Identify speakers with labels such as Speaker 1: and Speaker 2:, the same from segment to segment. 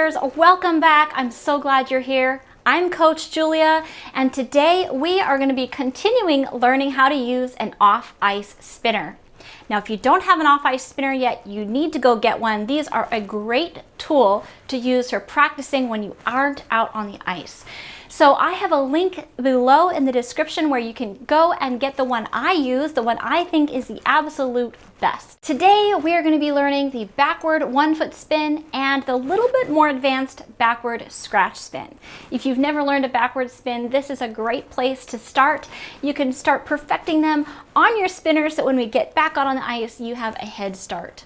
Speaker 1: players, welcome back. I'm so glad you're here. I'm Coach Julia, and today we are going to be continuing learning how to use an off-ice spinner. Now, if you don't have an off-ice spinner yet, you need to go get one. These are a great tool to use for practicing when you aren't out on the ice. So I have a link below in the description where you can go and get the one I use, the one I think is the absolute best. Today we are going to be learning the backward 1 foot spin and the little bit more advanced backward scratch spin. If you've never learned a backward spin, this is a great place to start. You can start perfecting them on your spinner so when we get back out on the ice, you have a head start.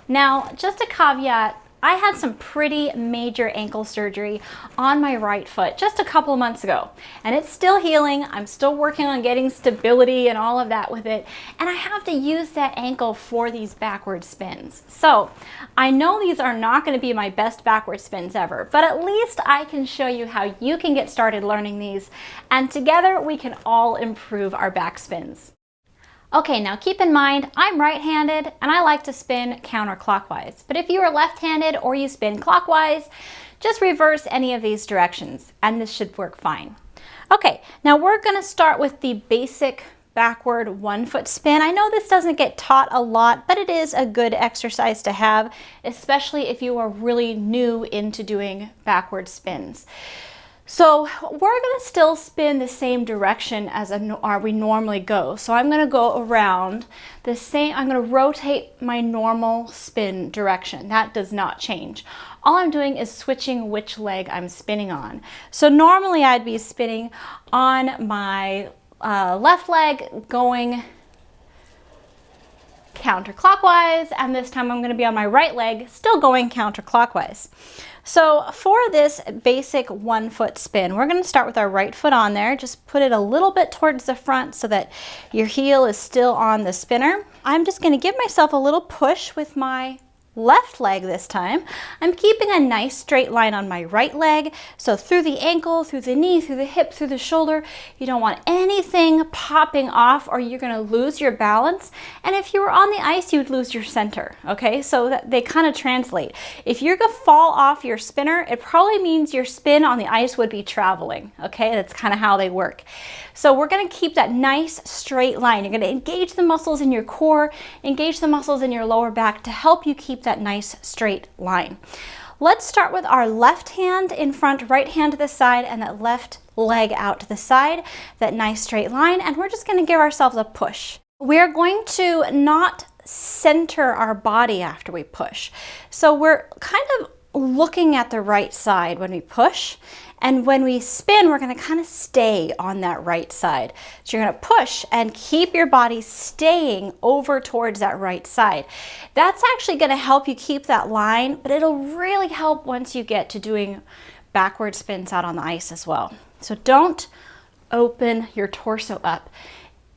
Speaker 1: Now, just a caveat, I had some pretty major ankle surgery on my right foot just a couple of months ago, and it's still healing. I'm still working on getting stability and all of that with it, and I have to use that ankle for these backward spins. So I know these are not going to be my best backward spins ever, but at least I can show you how you can get started learning these, and together we can all improve our back spins. Okay, now keep in mind, I'm right-handed and I like to spin counterclockwise. But if you are left-handed or you spin clockwise, just reverse any of these directions and this should work fine. Okay, now we're gonna start with the basic backward 1 foot spin. I know this doesn't get taught a lot, but it is a good exercise to have, especially if you are really new into doing backward spins. So we're going to still spin the same direction as we normally go. So I'm going to go around the same, I'm going to rotate my normal spin direction. That does not change. All I'm doing is switching which leg I'm spinning on. So normally I'd be spinning on my left leg going counterclockwise, and this time I'm going to be on my right leg still going counterclockwise. So for this basic 1 foot spin, we're going to start with our right foot on there. Just put it a little bit towards the front so that your heel is still on the spinner. I'm just going to give myself a little push with my left leg this time. I'm keeping a nice straight line on my right leg. So through the ankle, through the knee, through the hip, through the shoulder. You don't want anything popping off or you're going to lose your balance. And if you were on the ice, you'd lose your center. Okay, so that they kind of translate. If you're going to fall off your spinner, it probably means your spin on the ice would be traveling. Okay, that's kind of how they work. So we're going to keep that nice straight line. You're going to engage the muscles in your core, engage the muscles in your lower back to help you keep that nice straight line. Let's start with our left hand in front, right hand to the side, and that left leg out to the side, that nice straight line, and we're just going to give ourselves a push. We're going to not center our body after we push. So we're kind of looking at the right side when we push, and when we spin, we're going to kind of stay on that right side. So you're going to push and keep your body staying over towards that right side. That's actually going to help you keep that line, but it'll really help once you get to doing backward spins out on the ice as well. So don't open your torso up.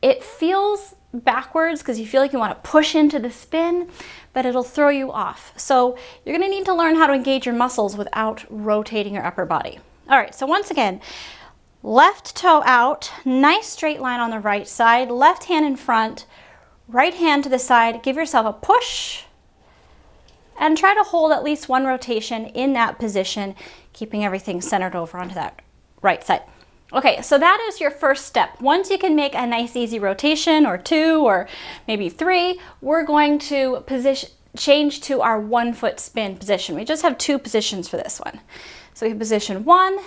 Speaker 1: It feels backwards because you feel like you want to push into the spin, but it'll throw you off. So you're going to need to learn how to engage your muscles without rotating your upper body. All right, so once again, left toe out, nice straight line on the right side, left hand in front, right hand to the side, give yourself a push, and try to hold at least one rotation in that position, keeping everything centered over onto that right side. Okay, so that is your first step. Once you can make a nice easy rotation or two or maybe three, we're going to change to our 1 foot spin position. We just have 2 positions for this one. So we have position 1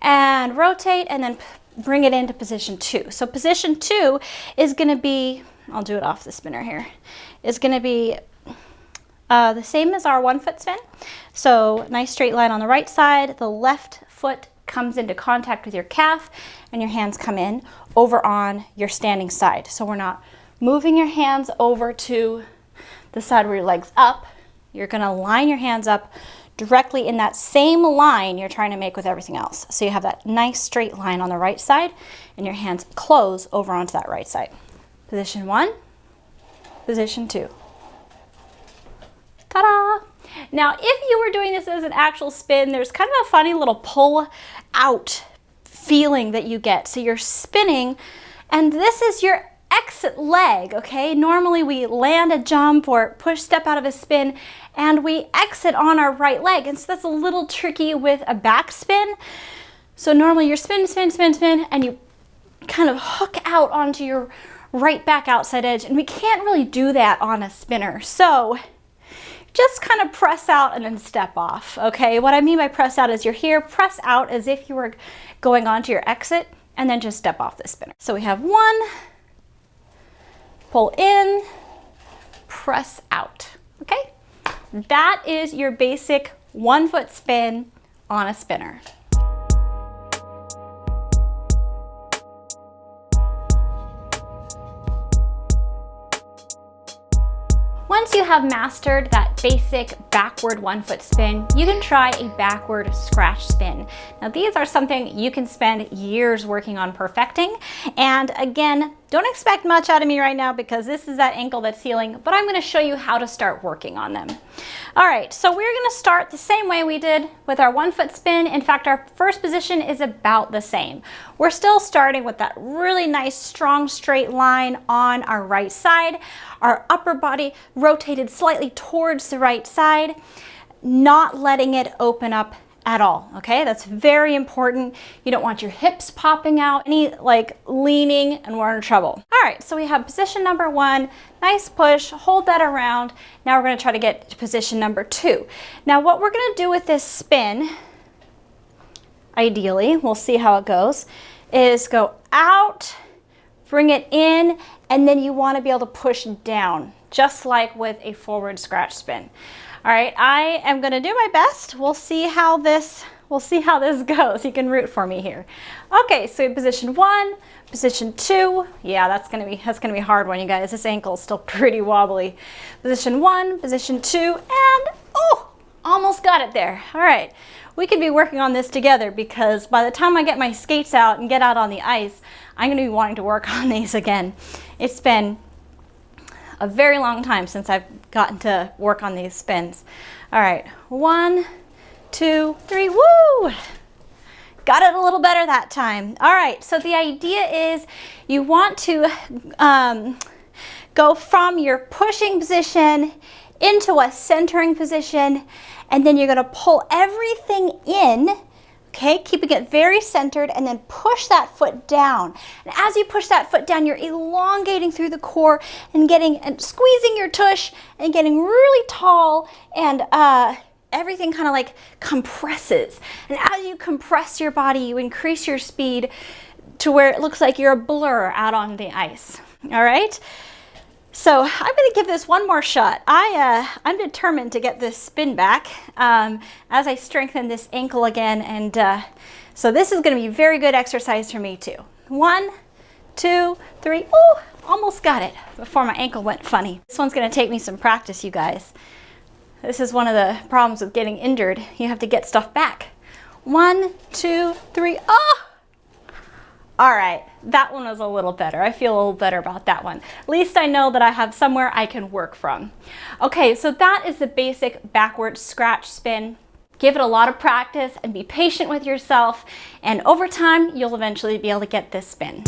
Speaker 1: and rotate and then bring it into position 2. So position 2 is going to be, I'll do it off the spinner here, is going to be the same as our 1 foot spin. So nice straight line on the right side, the left foot comes into contact with your calf and your hands come in over on your standing side. So we're not moving your hands over to the side where your leg's up. You're going to line your hands up directly in that same line you're trying to make with everything else. So you have that nice straight line on the right side and your hands close over onto that right side. Position 1, position 2. Ta-da! Now, if you were doing this as an actual spin, there's kind of a funny little pull out feeling that you get. So you're spinning and this is your exit leg, okay? Normally we land a jump or step out of a spin and we exit on our right leg. And so that's a little tricky with a back spin. So normally you're spin, spin, spin, spin, and you kind of hook out onto your right back outside edge. And we can't really do that on a spinner. So just kind of press out and then step off, okay? What I mean by press out is you're here, press out as if you were going onto your exit, and then just step off the spinner. So we have one, pull in, press out, okay? That is your basic 1 foot spin on a spinner. Once you have mastered that basic backward 1 foot spin, you can try a backward scratch spin. Now these are something you can spend years working on perfecting. And again, don't expect much out of me right now because this is that ankle that's healing, but I'm going to show you how to start working on them. All right, so we're going to start the same way we did with our 1 foot spin. In fact, our first position is about the same. We're still starting with that really nice, strong, straight line on our right side. Our upper body rotated slightly towards the right side, not letting it open up at all, okay? That's very important. You don't want your hips popping out, any like leaning, and we're in trouble. All right, so we have position number 1, nice push, hold that around. Now we're gonna try to get to position number 2. Now what we're gonna do with this spin, ideally, we'll see how it goes, is go out, bring it in, and then you wanna be able to push down, just like with a forward scratch spin. All right, I am gonna do my best. We'll see how this goes. You can root for me here. Okay, so position 1, position 2. Yeah, that's gonna be a hard one, you guys. This ankle is still pretty wobbly. Position 1, position 2, and oh, almost got it there. All right, we could be working on this together because by the time I get my skates out and get out on the ice, I'm gonna be wanting to work on these again. It's been a very long time since I've gotten to work on these spins. All right, 1, 2, 3, woo! Got it a little better that time. All right, so the idea is you want to go from your pushing position into a centering position, and then you're gonna pull everything in, okay, keeping it very centered, and then push that foot down. And as you push that foot down, you're elongating through the core and squeezing your tush and getting really tall, and everything kind of like compresses. And as you compress your body, you increase your speed to where it looks like you're a blur out on the ice. All right? So I'm going to give this one more shot. I'm determined to get this spin back as I strengthen this ankle again. And so this is going to be a very good exercise for me too. 1, 2, 3. Oh, almost got it before my ankle went funny. This one's going to take me some practice, you guys. This is one of the problems with getting injured. You have to get stuff back. 1, 2, 3. Oh! All right, that one was a little better. I feel a little better about that one. At least I know that I have somewhere I can work from. Okay, so that is the basic backward scratch spin. Give it a lot of practice and be patient with yourself, and over time, you'll eventually be able to get this spin.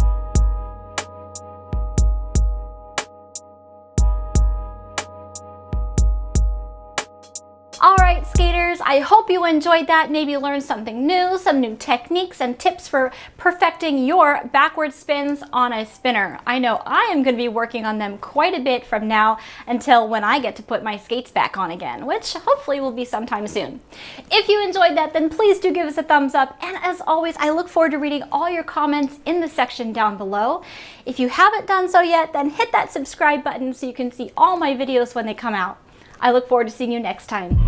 Speaker 1: All right, skaters, I hope you enjoyed that. Maybe learned something new, some new techniques and tips for perfecting your backward spins on a spinner. I know I am going to be working on them quite a bit from now until when I get to put my skates back on again, which hopefully will be sometime soon. If you enjoyed that, then please do give us a thumbs up. And as always, I look forward to reading all your comments in the section down below. If you haven't done so yet, then hit that subscribe button so you can see all my videos when they come out. I look forward to seeing you next time.